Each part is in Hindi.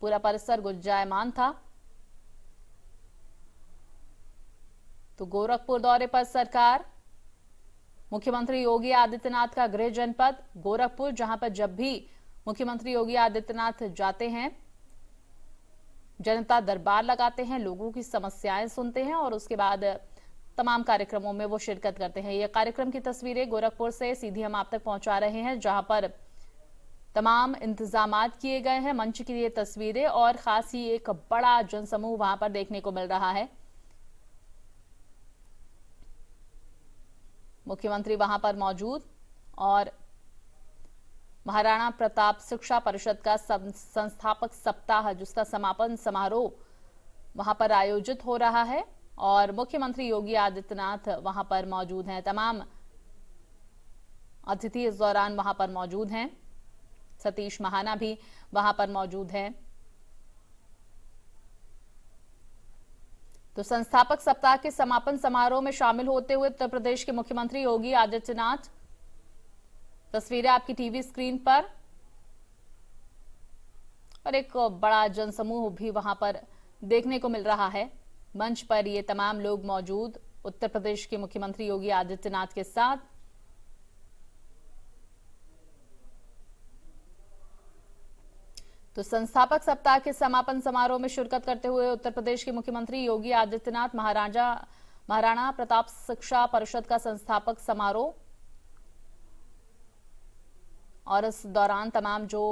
पूरा परिसर गुंजायमान था। तो गोरखपुर दौरे पर सरकार, मुख्यमंत्री योगी आदित्यनाथ का गृह जनपद गोरखपुर, जहां पर जब भी मुख्यमंत्री योगी आदित्यनाथ जाते हैं जनता दरबार लगाते हैं, लोगों की समस्याएं सुनते हैं और उसके बाद तमाम कार्यक्रमों में वो शिरकत करते हैं। ये कार्यक्रम की तस्वीरें गोरखपुर से सीधी हम आप तक पहुंचा रहे हैं, जहां पर तमाम इंतजामात किए गए हैं। मंच की ये तस्वीरें और खास ही एक बड़ा जनसमूह वहां पर देखने को मिल रहा है। मुख्यमंत्री वहां पर मौजूद और महाराणा प्रताप शिक्षा परिषद का संस्थापक सप्ताह, जिसका समापन समारोह वहां पर आयोजित हो रहा है और मुख्यमंत्री योगी आदित्यनाथ वहां पर मौजूद हैं। तमाम अतिथि इस दौरान वहां पर मौजूद हैं। सतीश महाना भी वहां पर मौजूद हैं। तो संस्थापक सप्ताह के समापन समारोह में शामिल होते हुए उत्तर प्रदेश के मुख्यमंत्री योगी आदित्यनाथ, तस्वीरें आपकी टीवी स्क्रीन पर, और एक बड़ा जनसमूह भी वहां पर देखने को मिल रहा है। मंच पर ये तमाम लोग मौजूद उत्तर प्रदेश के मुख्यमंत्री योगी आदित्यनाथ के साथ। तो संस्थापक सप्ताह के समापन समारोह में शिरकत करते हुए उत्तर प्रदेश के मुख्यमंत्री योगी आदित्यनाथ, महाराणा प्रताप शिक्षा परिषद का संस्थापक समारोह, और इस दौरान तमाम जो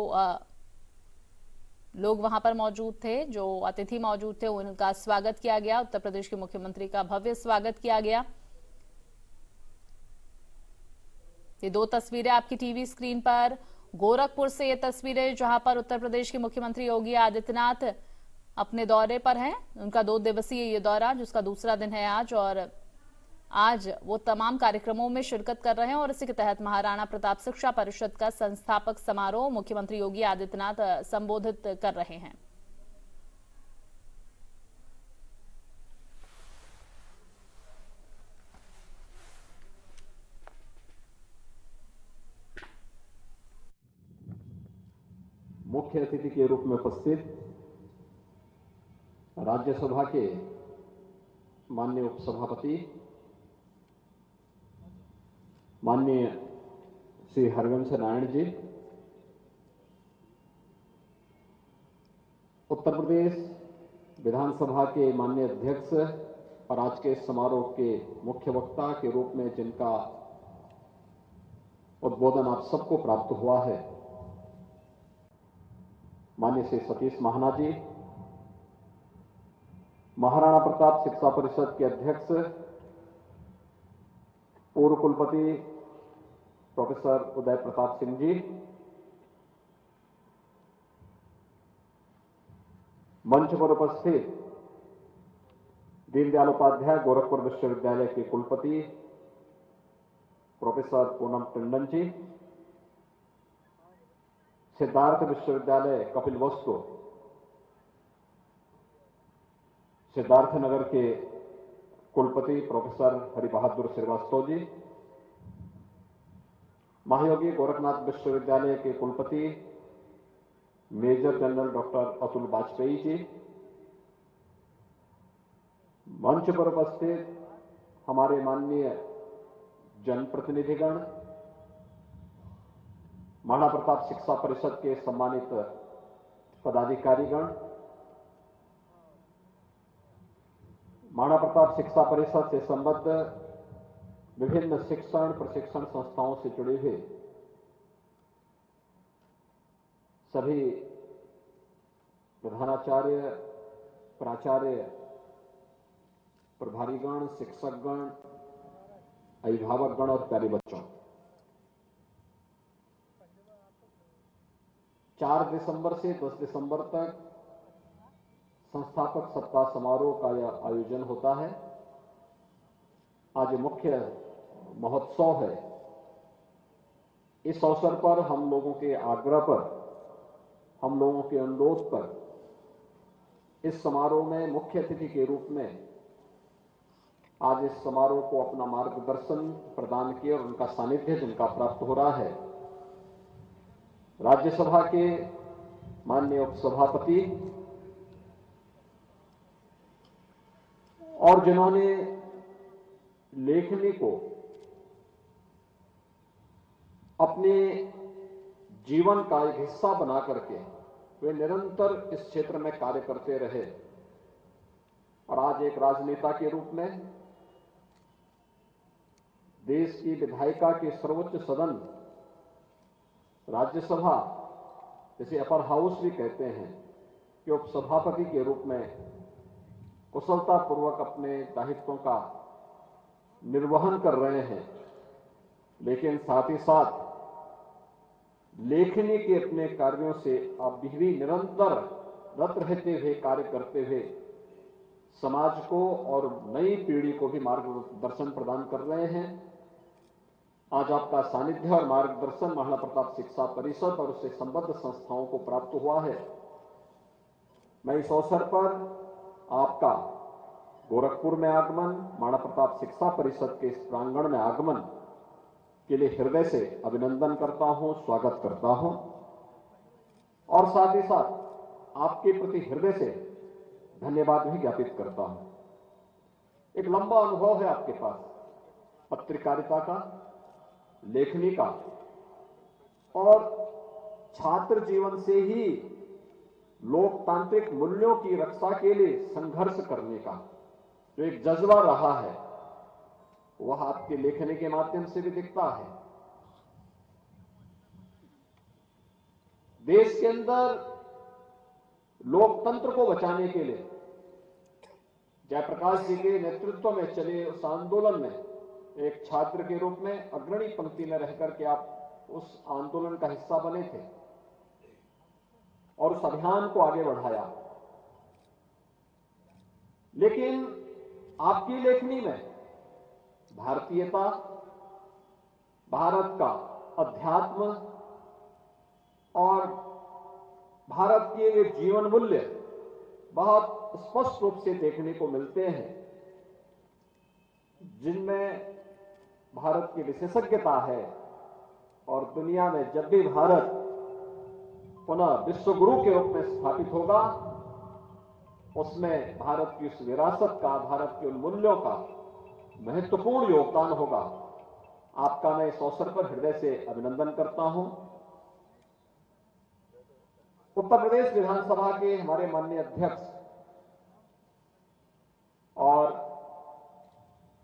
लोग वहां पर मौजूद थे, जो अतिथि मौजूद थे, उनका स्वागत किया गया। उत्तर प्रदेश के मुख्यमंत्री का भव्य स्वागत किया गया। ये दो तस्वीरें आपकी टीवी स्क्रीन पर, गोरखपुर से ये तस्वीरें जहां पर उत्तर प्रदेश के मुख्यमंत्री योगी आदित्यनाथ अपने दौरे पर हैं। उनका 2 दिवसीय ये दौरा, जिसका दूसरा दिन है आज, और आज वो तमाम कार्यक्रमों में शिरकत कर रहे हैं और इसी के तहत महाराणा प्रताप शिक्षा परिषद का संस्थापक समारोह मुख्यमंत्री योगी आदित्यनाथ संबोधित कर रहे हैं। मुख्य अतिथि के रूप में उपस्थित राज्यसभा के माननीय उपसभापति माननीय श्री हरवंश नारायण जी, उत्तर प्रदेश विधानसभा के माननीय अध्यक्ष और आज के समारोह के मुख्य वक्ता के रूप में जिनका उद्बोधन आप सबको प्राप्त हुआ है, माननीय श्री सतीश महाना जी, महाराणा प्रताप शिक्षा परिषद के अध्यक्ष पूर्व कुलपति प्रोफेसर उदय प्रताप सिंह जी, मंच पर उपस्थित दीनदयाल उपाध्याय गोरखपुर विश्वविद्यालय के कुलपति प्रोफेसर पूनम टंडन जी, सिद्धार्थ विश्वविद्यालय कपिलवस्तु सिद्धार्थनगर के कुलपति प्रोफेसर हरिबहादुर श्रीवास्तव जी, महायोगी गोरखनाथ विश्वविद्यालय के कुलपति major general doctor Atul Vajpayee ji, मंच पर उपस्थित हमारे माननीय जनप्रतिनिधिगण, महाराणा प्रताप शिक्षा परिषद के सम्मानित पदाधिकारीगण, महाराणा प्रताप शिक्षा परिषद से संबद्ध विभिन्न शिक्षण प्रशिक्षण संस्थाओं से जुड़े हुए सभी प्रधानाचार्य, प्राचार्य, प्रभारीगण, शिक्षकगण, अभिभावकगण और प्यारे बच्चों, 4 दिसंबर से 10 दिसंबर तक संस्थापक सप्ताह समारोह का यह आयोजन होता है। आज मुख्य महोत्सव है। इस अवसर पर हम लोगों के आग्रह पर, हम लोगों के अनुरोध पर इस समारोह में मुख्य अतिथि के रूप में आज इस समारोह को अपना मार्गदर्शन प्रदान किया और उनका सानिध्य जिनका प्राप्त हो रहा है, राज्यसभा के माननीय उपसभापति और जिन्होंने लेखनी को अपने जीवन का एक हिस्सा बना करके वे निरंतर इस क्षेत्र में कार्य करते रहे और आज एक राजनेता के रूप में देश की विधायिका के सर्वोच्च सदन राज्यसभा, जिसे अपर हाउस भी कहते हैं, कि उपसभापति के रूप में कुशलतापूर्वक अपने दायित्वों का निर्वहन कर रहे हैं, लेकिन साथ ही साथ लेखनी के अपने कार्यों से अब भी निरंतर रत रहते हुए कार्य करते हुए समाज को और नई पीढ़ी को भी मार्गदर्शन प्रदान कर रहे हैं। आज आपका सानिध्य और मार्गदर्शन महाराणा प्रताप शिक्षा परिषद और उससे संबद्ध संस्थाओं को प्राप्त हुआ है। मैं इस अवसर पर आपका गोरखपुर में आगमन, महाराणा प्रताप शिक्षा परिषद के इस प्रांगण में आगमन के लिए हृदय से अभिनंदन करता हूं, स्वागत करता हूं और साथ ही साथ आपके प्रति हृदय से धन्यवाद भी ज्ञापित करता हूं। एक लंबा अनुभव है आपके पास पत्रकारिता का, लेखनी का और छात्र जीवन से ही लोकतांत्रिक मूल्यों की रक्षा के लिए संघर्ष करने का जो एक जज्बा रहा है वह आपके लेखनी के माध्यम से भी दिखता है। देश के अंदर लोकतंत्र को बचाने के लिए जयप्रकाश जी के नेतृत्व में चले उस आंदोलन में एक छात्र के रूप में अग्रणी पंक्ति में रहकर के आप उस आंदोलन का हिस्सा बने थे और उस अभियान को आगे बढ़ाया। लेकिन आपकी लेखनी में भारतीयता, भारत का अध्यात्म और भारत के वे जीवन मूल्य बहुत स्पष्ट रूप से देखने को मिलते हैं, जिनमें भारत की विशेषज्ञता है और दुनिया में जब भी भारत पुनः विश्व गुरु के रूप में स्थापित होगा उसमें भारत की उस विरासत का, भारत के उन मूल्यों का महत्वपूर्ण योगदान होगा। आपका मैं इस अवसर पर हृदय से अभिनंदन करता हूं। उत्तर प्रदेश विधानसभा के हमारे माननीय अध्यक्ष और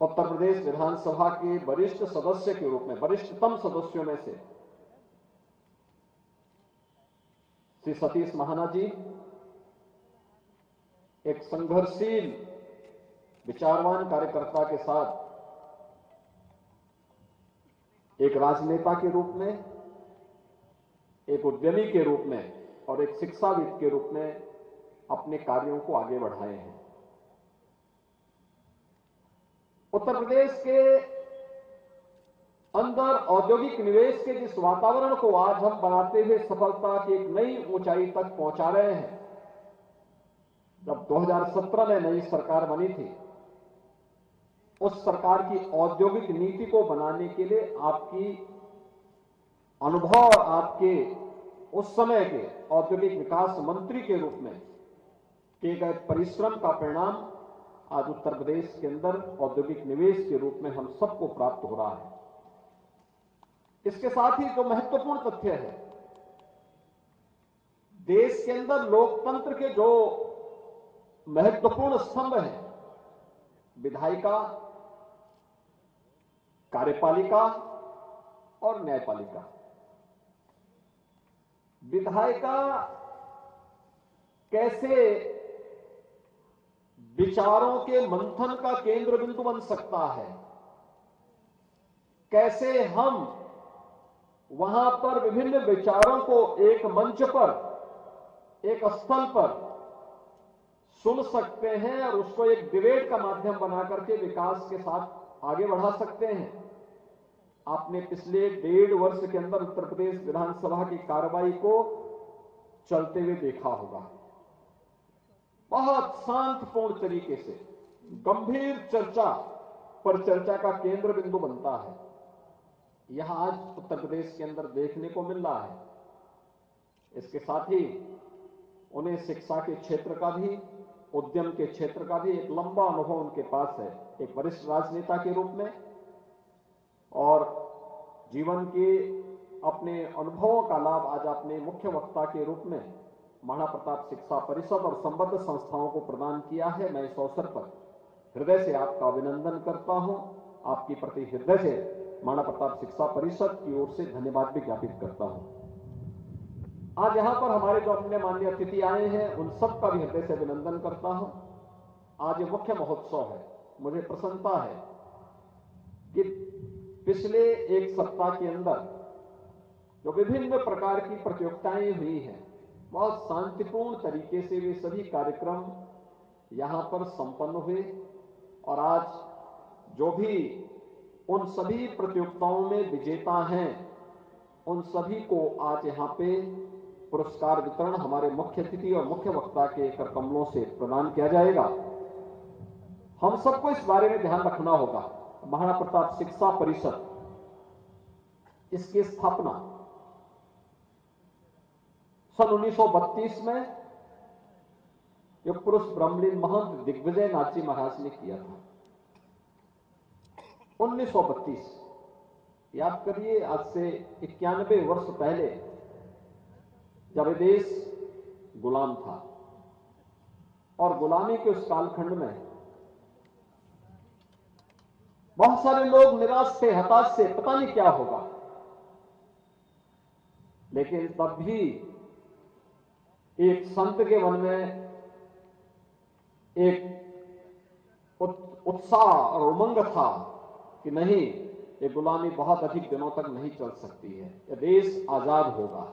उत्तर प्रदेश विधानसभा के वरिष्ठ सदस्य के रूप में, वरिष्ठतम सदस्यों में से श्री सतीश महाना जी एक संघर्षशील विचारवान कार्यकर्ता के साथ एक राजनेता के रूप में, एक उद्यमी के रूप में और एक शिक्षाविद के रूप में अपने कार्यों को आगे बढ़ाए हैं। उत्तर प्रदेश के अंदर औद्योगिक निवेश के जिस वातावरण को आज हम बनाते हुए सफलता की एक नई ऊंचाई तक पहुंचा रहे हैं, जब 2017 में नई सरकार बनी थी उस सरकार की औद्योगिक नीति को बनाने के लिए आपकी अनुभव और आपके उस समय के औद्योगिक विकास मंत्री के रूप में किए गए परिश्रम का परिणाम आज उत्तर प्रदेश के अंदर औद्योगिक निवेश के रूप में हम सबको प्राप्त हो रहा है। इसके साथ ही जो महत्वपूर्ण तथ्य है, देश के अंदर लोकतंत्र के जो महत्वपूर्ण स्तंभ हैं, विधायिका, कार्यपालिका और न्यायपालिका। विधायिका कैसे विचारों के मंथन का केंद्र बिंदु बन सकता है, कैसे हम वहां पर विभिन्न विचारों को एक मंच पर, एक स्थल पर सुन सकते हैं और उसको एक डिबेट का माध्यम बना करके विकास के साथ आगे बढ़ा सकते हैं। आपने पिछले 1.5 वर्ष के अंदर उत्तर प्रदेश विधानसभा की कार्रवाई को चलते हुए देखा होगा। बहुत शांतिपूर्ण तरीके से गंभीर चर्चा पर चर्चा का केंद्र बिंदु बनता है। यह आज उत्तर प्रदेश के अंदर देखने को मिल रहा है। इसके साथ ही उन्हें शिक्षा के क्षेत्र का भी, उद्यम के क्षेत्र का भी एक लंबा अनुभव उनके पास है, एक वरिष्ठ राजनेता के रूप में, और जीवन के अपने अनुभवों का लाभ आज अपने मुख्य वक्ता के रूप में महाराणा प्रताप शिक्षा परिषद और संबद्ध संस्थाओं को प्रदान किया है। मैं इस अवसर पर हृदय से आपका अभिनंदन करता हूं, आपकी प्रति हृदय से महाराणा प्रताप शिक्षा परिषद की ओर से धन्यवाद भी ज्ञापित करता हूं। आज यहां पर हमारे जो अपने माननीय अतिथि आए हैं उन सब का भी हृदय से अभिनंदन करता हूं। आज ये मुख्य महोत्सव है। मुझे प्रसन्नता है कि पिछले एक सप्ताह के अंदर जो विभिन्न प्रकार की प्रतियोगिताएं हुई हैं, बहुत शांतिपूर्ण तरीके से वे सभी कार्यक्रम यहां पर संपन्न हुए, और आज जो भी उन सभी प्रतियोगिताओं में विजेता हैं उन सभी को आज यहां पे पुरस्कार वितरण हमारे मुख्य अतिथि और मुख्य वक्ता के कर कमलों से प्रदान किया जाएगा। हम सबको इस बारे में ध्यान रखना होगा। महाराणा प्रताप शिक्षा परिषद, इसकी स्थापना सन 1932 में योग पुरुष ब्रह्मलीन महंत दिग्विजय नाथ जी महाराज ने किया था। 1932, याद करिए, आज से 91 वर्ष पहले जब देश गुलाम था, और गुलामी के उस कालखंड में बहुत सारे लोग निराश थे, हताश थे, पता नहीं क्या होगा, लेकिन तब भी एक संत के मन में एक उत्साह और उमंग था कि नहीं, ये गुलामी बहुत अधिक दिनों तक नहीं चल सकती है, ये देश आजाद होगा।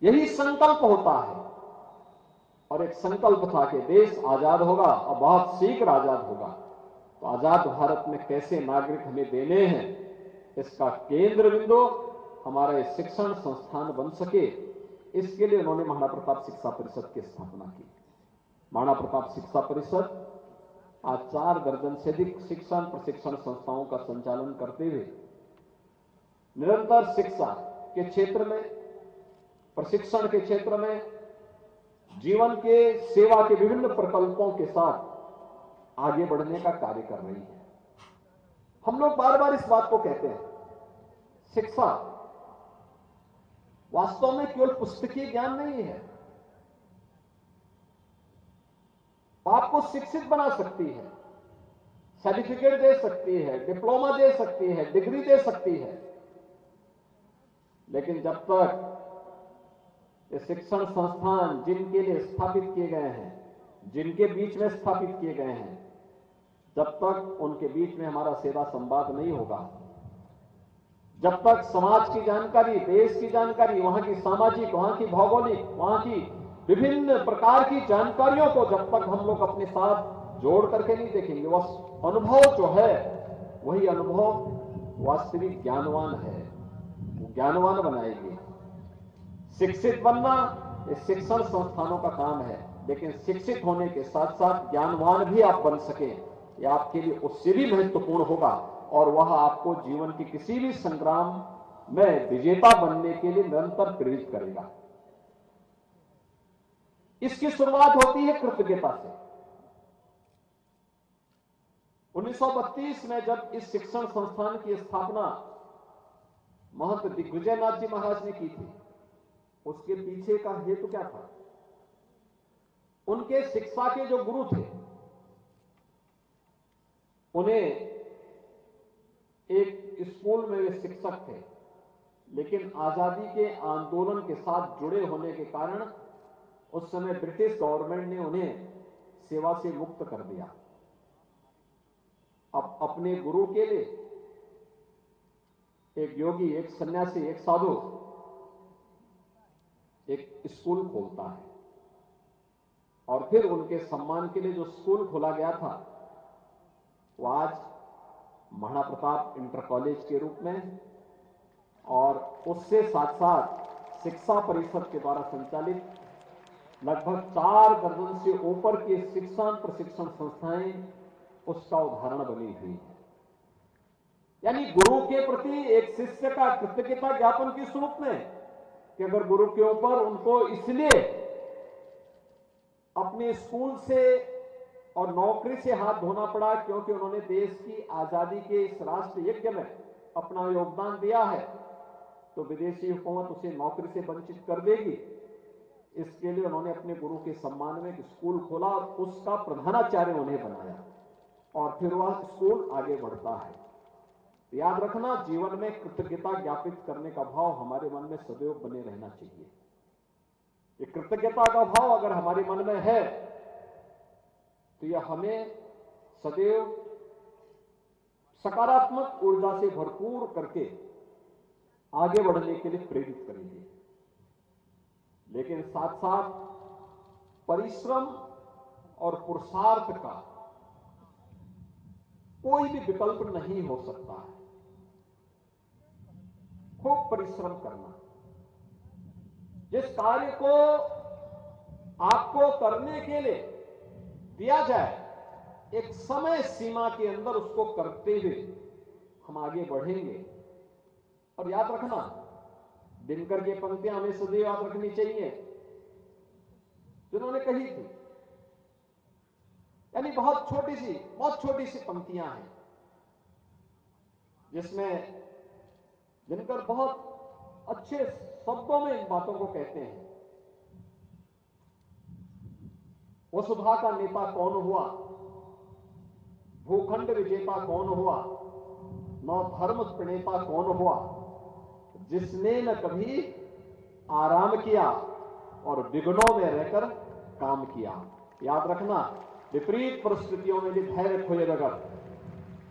यही संकल्प होता है, और एक संकल्प था कि देश आजाद होगा और बहुत शीघ्र आजाद होगा। तो आजाद भारत में कैसे नागरिक हमें देने हैं, इसका केंद्र बिंदु हमारे शिक्षण संस्थान बन सके, इसके लिए उन्होंने महाराणा प्रताप शिक्षा परिषद की स्थापना की। महाराणा प्रताप शिक्षा परिषद आज 4 दर्जन से अधिक शिक्षण प्रशिक्षण संस्थाओं का संचालन करते हुए निरंतर शिक्षा के क्षेत्र में, प्रशिक्षण के क्षेत्र में, जीवन के सेवा के विभिन्न प्रकल्पों के साथ आगे बढ़ने का कार्य कर रही है। हम लोग बार बार इस बात को कहते हैं, शिक्षा वास्तव में केवल पुस्तकीय ज्ञान नहीं है, आपको शिक्षित बना सकती है, सर्टिफिकेट दे सकती है, डिप्लोमा दे सकती है, डिग्री दे सकती है, लेकिन जब तक ये शिक्षण संस्थान जिनके लिए स्थापित किए गए हैं, जिनके बीच में स्थापित किए गए हैं, जब तक उनके बीच में हमारा सेवा संवाद नहीं होगा, जब तक समाज की जानकारी, देश की जानकारी, वहां की सामाजिक, वहां की भौगोलिक, वहां की विभिन्न प्रकार की जानकारियों को जब तक हम लोग अपने साथ जोड़ करके नहीं देखेंगे, वह अनुभव जो है वही अनुभव वास्तविक ज्ञानवान है, वो ज्ञानवान बनाएगी। शिक्षित बनना ये शिक्षण संस्थानों का काम है, लेकिन शिक्षित होने के साथ साथ ज्ञानवान भी आप बन सके, ये आपके लिए उससे भी महत्वपूर्ण होगा, और वह आपको जीवन के किसी भी संग्राम में विजेता बनने के लिए निरंतर प्रेरित करेगा। इसकी शुरुआत होती है कृतज्ञता से। 1932 में जब इस शिक्षण संस्थान की स्थापना महंत दिग्विजय नाथ जी महाराज ने की थी, उसके पीछे का हेतु क्या था? उनके शिक्षा के जो गुरु थे, उन्हें एक स्कूल में वे शिक्षक थे, लेकिन आजादी के आंदोलन के साथ जुड़े होने के कारण उस समय ब्रिटिश गवर्नमेंट ने उन्हें सेवा से मुक्त कर दिया। अब अपने गुरु के लिए एक योगी, एक सन्यासी, एक साधु एक स्कूल खोलता है, और फिर उनके सम्मान के लिए जो स्कूल खोला गया था वो आज महाराणा प्रताप इंटर कॉलेज के रूप में, और उससे साथ साथ शिक्षा परिषद के द्वारा संचालित लगभग 4 दर्जन से ऊपर के शिक्षण प्रशिक्षण संस्थाएं उसका उदाहरण बनी हुई है। यानी गुरु के प्रति एक शिष्य का कृतज्ञता ज्ञापन के स्वरूप में कि अगर गुरु के ऊपर उनको इसलिए अपने स्कूल से और नौकरी से हाथ धोना पड़ा क्योंकि उन्होंने देश की आजादी के इस राष्ट्र यज्ञ में अपना योगदान दिया है, तो विदेशी हुकूमत उसे नौकरी से वंचित कर देगी। इसके लिए उन्होंने अपने गुरु के सम्मान में एक स्कूल खोला और उसका प्रधानाचार्य उन्हें बनाया और फिर वह स्कूल आगे बढ़ता है। याद रखना, जीवन में कृतज्ञता ज्ञापित करने का भाव हमारे मन में सदैव बने रहना चाहिए। ये कृतज्ञता का भाव अगर हमारे मन में है तो यह हमें सदैव सकारात्मक ऊर्जा से भरपूर करके आगे बढ़ने के लिए प्रेरित करेंगे। लेकिन साथ साथ परिश्रम और पुरुषार्थ का कोई भी विकल्प नहीं हो सकता है। खूब परिश्रम करना, जिस कार्य को आपको करने के लिए दिया जाए एक समय सीमा के अंदर उसको करते हुए हम आगे बढ़ेंगे। और याद रखना, दिनकर की पंक्तियां हमें सदैव याद रखनी चाहिए जिन्होंने कही थी, यानी बहुत छोटी सी पंक्तियां हैं जिसमें दिनकर बहुत अच्छे शब्दों में इन बातों को कहते हैं। वसुधा का नेता कौन हुआ, भूखंड विजेता कौन हुआ, नौ धर्म प्रणेता कौन हुआ, जिसने न कभी आराम किया और विघ्नों में रहकर काम किया। याद रखना, विपरीत परिस्थितियों में भी धैर्य खोए बगैर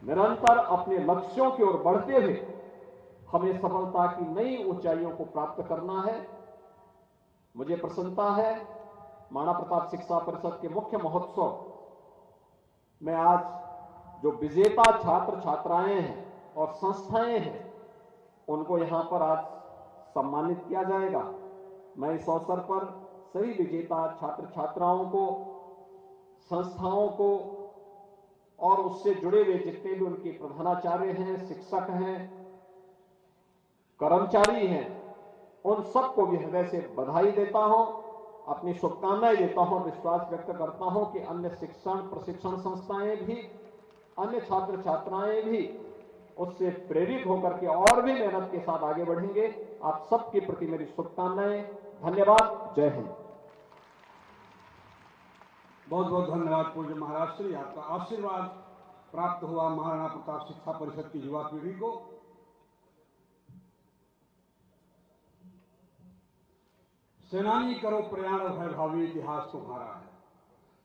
निरंतर अपने लक्ष्यों की ओर बढ़ते हुए हमें सफलता की नई ऊंचाइयों को प्राप्त करना है। मुझे प्रसन्नता है, महाराणा प्रताप शिक्षा परिषद के मुख्य महोत्सव में आज जो विजेता छात्र छात्राएं हैं और संस्थाएं हैं उनको यहां पर आज सम्मानित किया जाएगा। मैं इस अवसर पर सभी विजेता छात्र छात्राओं को, संस्थाओं को और उससे जुड़े हुए जितने भी उनके प्रधानाचार्य हैं, शिक्षक हैं, कर्मचारी हैं, उन सबको भी हृदय से बधाई देता हूं, अपनी शुभकामनाएं देता हूं, विश्वास व्यक्त करता हूं कि अन्य शिक्षण प्रशिक्षण संस्थाएं भी, अन्य छात्र छात्राएं भी उससे प्रेरित होकर के और भी मेहनत के साथ आगे बढ़ेंगे। आप सबके प्रति मेरी शुभकामनाएं। धन्यवाद। जय हिंद। बहुत बहुत धन्यवाद पूज्य महाराज श्री, आपका आशीर्वाद प्राप्त हुआ महाराणा प्रताप शिक्षा परिषद की युवा पीढ़ी को। सेनानी करो प्रयाण भय भावी इतिहास तुम्हारा है,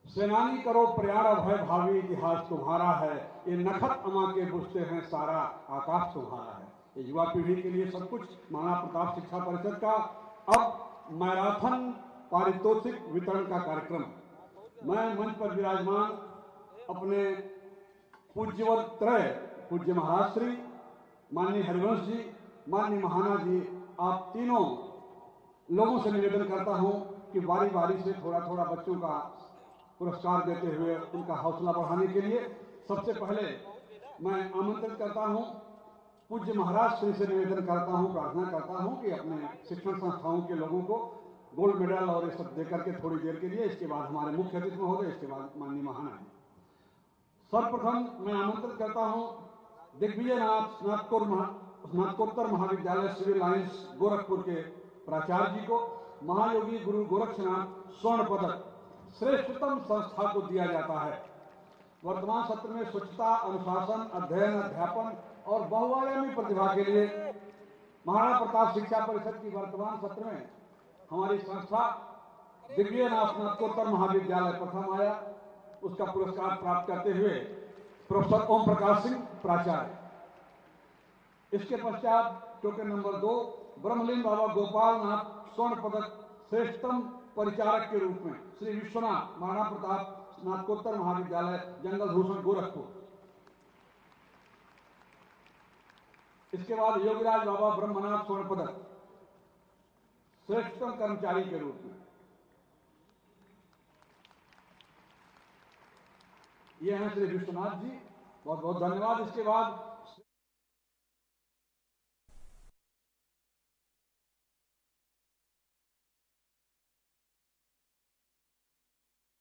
सेनानी करो प्रयाण भय भावी इतिहास तुम्हारा है, ये नखत अमा के बुझते हैं सारा आकाश तुम्हारा है। ये युवा पीढ़ी के लिए सब कुछ महाराणा प्रताप शिक्षा परिषद का अब मैराथन पारितोषिक वितरण का कार्यक्रम। मैं मंच पर विराजमान अपने पूज्यवत त्रय पूज्य महाराज श्री, माननीय हरिवंश जी, माननीय महाना जी, आप तीनों लोगों से निवेदन करता हूं कि बारी बारी से थोड़ा थोड़ा बच्चों का पुरस्कार देते हुए उनका हौसला बढ़ाने के लिए सबसे पहले मैं आमंत्रित करता हूं, पूज्य महाराज श्री से निवेदन करता हूं, प्रार्थना करता हूं कि अपने शिक्षण संस्थाओं के लोगों को गोल्ड मेडल और ये सब देकर के थोड़ी देर के लिए, इसके बाद हमारे मुख्य अतिथि महोदय, इसके बाद माननीय महाना जी। सर्वप्रथम मैं आमंत्रित करता हूं दिग्विजयनाथ स्नातकोत्तर महाविद्यालय सिविल लाइंस गोरखपुर के प्राचार्य जी को महायोगी गुरु गोरक्षनाथ स्वर्ण पदक श्रेष्ठतम संस्था को दिया जाता है। वर्तमान सत्र में स्वच्छता, अनुशासन, अध्ययन, अध्यापन और बहुआयामी प्रतिभा के लिए महाराणा प्रताप शिक्षा परिषद की वर्तमान सत्र में हमारी संस्था दिग्विजयनाथ स्नातकोत्तर महाविद्यालय प्रथम आया, उसका पुरस्कार प्राप्त करते हुए प्रोफेसर ओम प्रकाश सिंह प्राचार्य। इसके पश्चात टोकन नंबर 2 ब्रह्मलीन बाबा गोपाल नाथ स्वर्ण पदक श्रेष्ठतम परिचारक के रूप में श्री विश्वनाथ महाराणा प्रताप स्नातकोत्तर महाविद्यालय जंगल भूषण गोरखपुर। इसके बाद योगीराज बाबा ब्रह्मनाथ स्वर्ण पदक श्रेष्ठतम कर्मचारी के रूप में। ये हैं श्री विश्वनाथ जी, बहुत बहुत धन्यवाद। इसके बाद